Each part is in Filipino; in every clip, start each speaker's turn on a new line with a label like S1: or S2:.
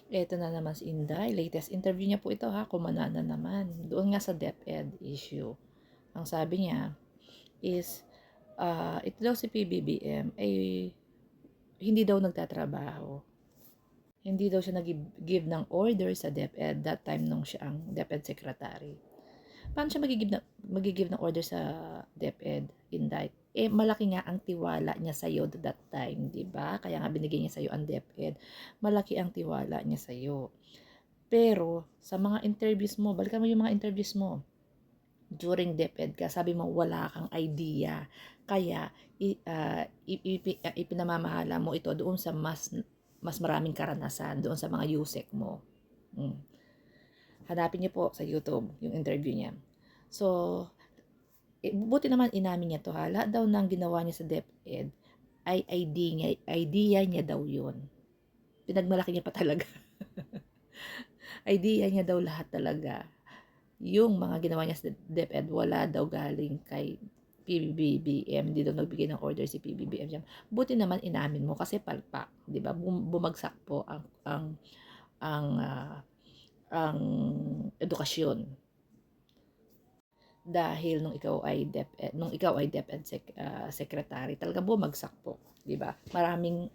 S1: Eto na naman si Inday, latest interview niya po ito ha, kumanana naman. Doon nga sa DepEd issue. Ang sabi niya is, ito daw si PBBM ay hindi daw nagtatrabaho. Hindi daw siya nag-give ng order sa DepEd that time nung siya ang DepEd secretary. Paano siya magigive ng order sa DepEd, Inday? Malaki nga ang tiwala niya sa iyo that time, di ba? Kaya nga binigay niya sa iyo ang DepEd. Malaki ang tiwala niya sa iyo. Pero sa mga interviews mo, balikan mo yung mga interviews mo during DepEd ka, sabi mo wala kang idea. Kaya ipinamamahala mo ito doon sa mas maraming karanasan, doon sa mga USEC mo. Hanapin niyo po sa YouTube yung interview niya. So, buti naman inamin niya to ha. Lahat daw ng ginawa niya sa DepEd ay idea niya daw yun. Pinagmalaki niya pa talaga. Idea niya daw lahat talaga. Yung mga ginawa niya sa DepEd, wala daw galing kay PBBM. Hindi daw nagbigay ng order si PBBM. Buti naman inamin mo kasi palpak, 'di ba? Bumagsak po ang edukasyon dahil nung ikaw ay DepEd secretary, talagang bumagsak po, 'di ba? Maraming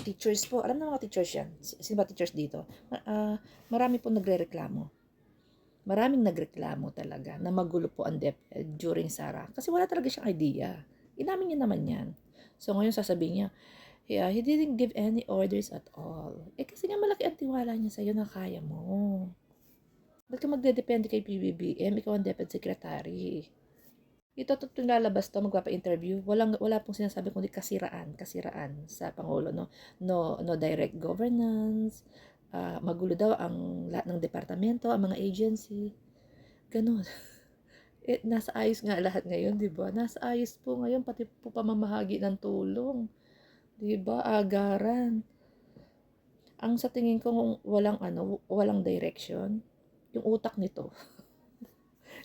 S1: teachers po. Alam na mga teachers 'yan. Sino ba teachers dito? Marami po nagrereklamo. Maraming nagreklamo talaga na magulo po ang DepEd during Sara kasi wala talaga siyang idea. Inamin niya naman 'yan. So ngayon sasabihin niya, yeah, he didn't give any orders at all. Kasi nga malaki ang tiwala niya sa'yo na kaya mo. Ba't ka magdedepende kay PBBM? Ikaw ang DepEd Secretary. Ito lalabas to, magpapa-interview. Wala pong sinasabi kundi kasiraan sa Pangulo. No direct governance. Magulo daw ang lahat ng departamento, ang mga agency. Ganun. Nasa ayos nga lahat ngayon, di ba? Nasa ayos po ngayon, pati po pamamahagi ng tulong. Di ba? Agaran. Ang sa tingin ko walang direction, yung utak nito.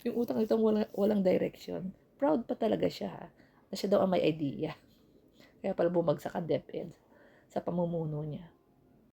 S1: Yung utak nito walang direction. Proud pa talaga siya na siya daw ang may idea. Kaya pala bumagsak ang DepEd sa pamumuno niya.